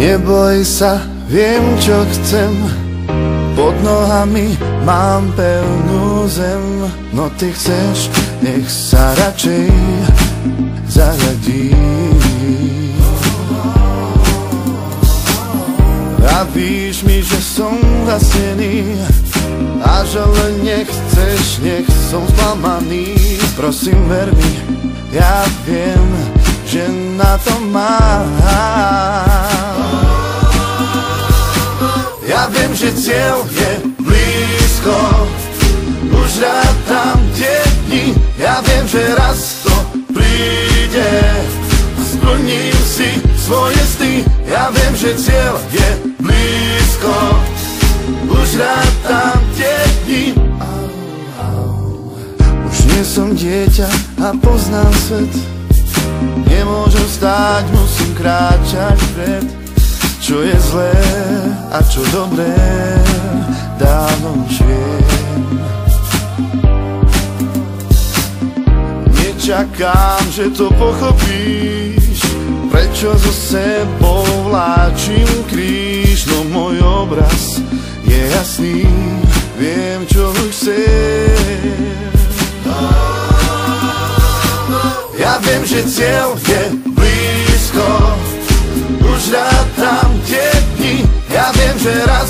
Neboj sa, viem čo chcem, pod nohami mám pevnú zem. No ty chceš, nech sa radšej zaradí. Vravíš mi, že som zasnený a že len nechceš, nech som sklamaný. Prosím, ver mi, ja viem, že na to mám. Ja viem, že cieľ je blízko, už rátam tie dni. Ja viem, že raz to príde, splním si svoje sny. Ja viem, že cieľ je blízko, už rátam tie dni. Už nie som dieťa a poznám svet, nemôžem stáť, musím kráčať vpred. Čo je zlé a čo dobré, dávno už viem. Nečakám, že to pochopíš, prečo so sebou vláčim kríž. No môj obraz je jasný, viem, čo chcem. Ja viem, že cieľ je blízko, už rátam tie dni. Ja viem, že raz